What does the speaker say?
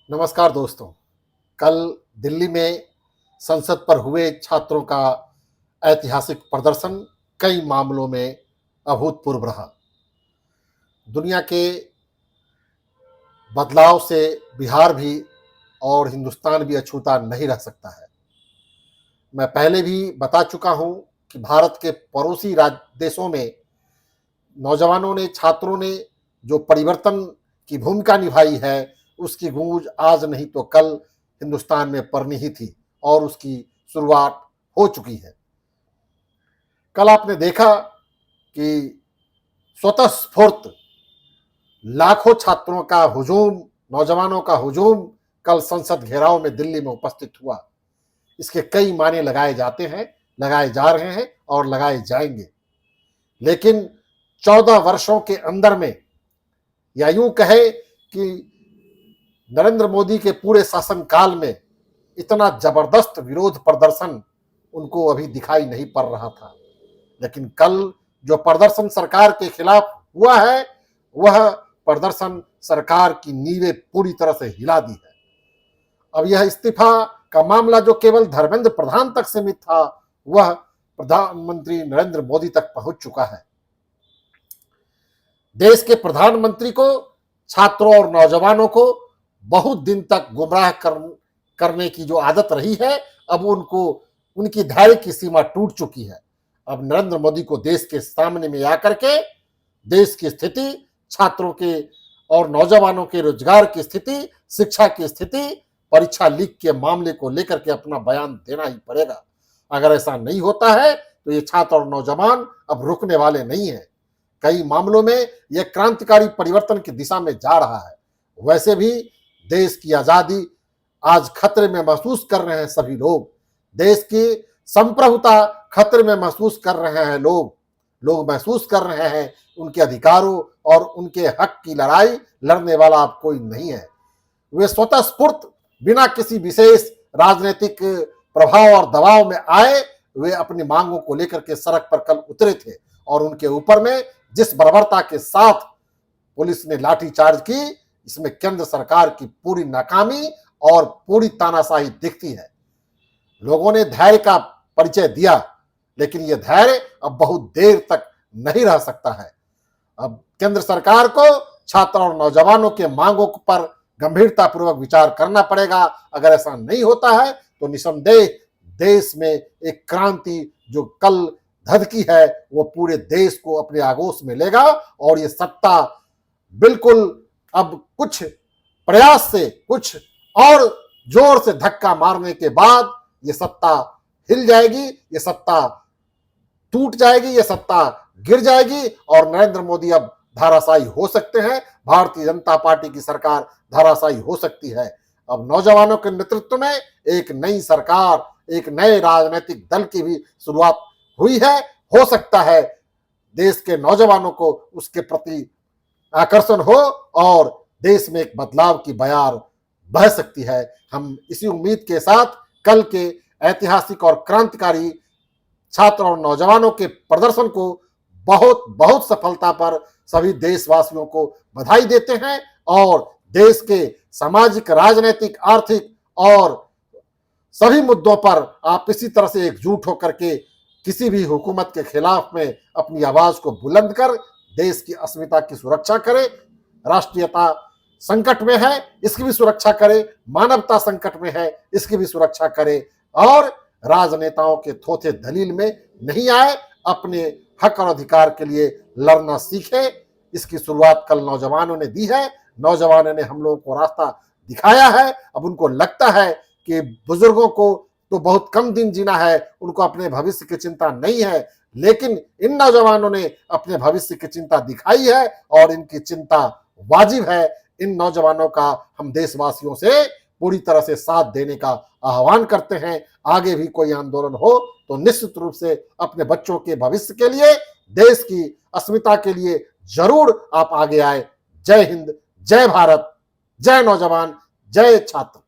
नमस्कार दोस्तों। कल दिल्ली में संसद पर हुए छात्रों का ऐतिहासिक प्रदर्शन कई मामलों में अभूतपूर्व रहा। दुनिया के बदलाव से बिहार भी और हिंदुस्तान भी अछूता नहीं रह सकता है। मैं पहले भी बता चुका हूं कि भारत के पड़ोसी देशों में नौजवानों ने, छात्रों ने जो परिवर्तन की भूमिका निभाई है, उसकी गूंज आज नहीं तो कल हिंदुस्तान में पड़नी ही थी और उसकी शुरुआत हो चुकी है। कल आपने देखा कि स्वतः स्फूर्त लाखों छात्रों का हुजूम, नौजवानों का हुजूम कल संसद घेराव में दिल्ली में उपस्थित हुआ। इसके कई मायने लगाए जाते हैं, लगाए जा रहे हैं और लगाए जाएंगे। लेकिन 14 वर्षों के अंदर में, या यूं कहे कि नरेंद्र मोदी के पूरे शासनकाल में इतना जबरदस्त विरोध प्रदर्शन उनको अभी दिखाई नहीं पड़ रहा था। लेकिन कल जो प्रदर्शन सरकार के खिलाफ हुआ है, वह प्रदर्शन सरकार की नींवें पूरी तरह से हिला दी है। अब यह इस्तीफा का मामला जो केवल धर्मेंद्र प्रधान तक सीमित था, वह प्रधानमंत्री नरेंद्र मोदी तक पहुंच चुका है। देश के को, छात्रों और नौजवानों को बहुत दिन तक गुमराह करने की जो आदत रही है, अब उनकी धैर्य की सीमा टूट चुकी है। अब नरेंद्र मोदी को देश के सामने में आकर के देश की स्थिति, छात्रों के और नौजवानों के रोजगार की स्थिति, शिक्षा की स्थिति, परीक्षा लीक के मामले को लेकर के अपना बयान देना ही पड़ेगा। अगर ऐसा नहीं होता है तो ये छात्र और नौजवान अब रुकने वाले नहीं है। कई मामलों में यह क्रांतिकारी परिवर्तन की दिशा में जा रहा है। वैसे भी देश की आजादी आज खतरे में महसूस कर रहे हैं सभी लोग। देश की संप्रभुता खतरे में महसूस कर रहे हैं लोग महसूस कर रहे हैं उनके अधिकारों और उनके हक की लड़ाई लड़ने वाला अब कोई नहीं है। वे स्वतः स्फूर्त, बिना किसी विशेष राजनीतिक प्रभाव और दबाव में आए, वे अपनी मांगों को लेकर के सड़क पर कल उतरे थे और उनके ऊपर में जिस बर्बरता के साथ पुलिस ने लाठीचार्ज की, इसमें केंद्र सरकार की पूरी नाकामी और पूरी तानाशाही दिखती है। लोगों ने धैर्य का परिचय दिया, लेकिन यह धैर्य अब बहुत देर तक नहीं रह सकता है। अब केंद्र सरकार को छात्र और नौजवानों के मांगों पर गंभीरतापूर्वक विचार करना पड़ेगा। अगर ऐसा नहीं होता है तो निसंदेह देश में एक क्रांति जो कल धधकी है, वो पूरे देश को अपने आगोश में लेगा और ये सत्ता बिल्कुल अब कुछ प्रयास से, कुछ और जोर से धक्का मारने के बाद ये सत्ता हिल जाएगी, ये सत्ता टूट जाएगी, ये सत्ता गिर जाएगी और नरेंद्र मोदी अब धाराशायी हो सकते हैं। भारतीय जनता पार्टी की सरकार धाराशायी हो सकती है। अब नौजवानों के नेतृत्व में एक नई सरकार, एक नए राजनीतिक दल की भी शुरुआत हुई है। हो सकता है देश के नौजवानों को उसके प्रति आकर्षण हो और देश में एक बदलाव की बयार बह सकती है। हम इसी उम्मीद के साथ कल के ऐतिहासिक और क्रांतिकारी छात्र और नौजवानों के प्रदर्शन को बहुत बहुत सफलता पर सभी देशवासियों को बधाई देते हैं और देश के सामाजिक, राजनीतिक, आर्थिक और सभी मुद्दों पर आप इसी तरह से एकजुट होकर के किसी भी हुकूमत के खिलाफ में अपनी आवाज को बुलंद कर देश की अस्मिता की सुरक्षा करे। राष्ट्रीयता संकट में है, इसकी भी सुरक्षा करे। मानवता संकट में है, इसकी भी सुरक्षा करे और राजनेताओं के थोथे दलील में नहीं आए, अपने हक और अधिकार के लिए लड़ना सीखे। इसकी शुरुआत कल नौजवानों ने दी है। नौजवानों ने हम लोगों को रास्ता दिखाया है। अब उनको लगता है कि बुजुर्गों को तो बहुत कम दिन जीना है, उनको अपने भविष्य की चिंता नहीं है, लेकिन इन नौजवानों ने अपने भविष्य की चिंता दिखाई है और इनकी चिंता वाजिब है। इन नौजवानों का हम देशवासियों से पूरी तरह से साथ देने का आह्वान करते हैं। आगे भी कोई आंदोलन हो तो निश्चित रूप से अपने बच्चों के भविष्य के लिए, देश की अस्मिता के लिए जरूर आप आगे आए। जय हिंद, जय भारत, जय नौजवान, जय छात्र।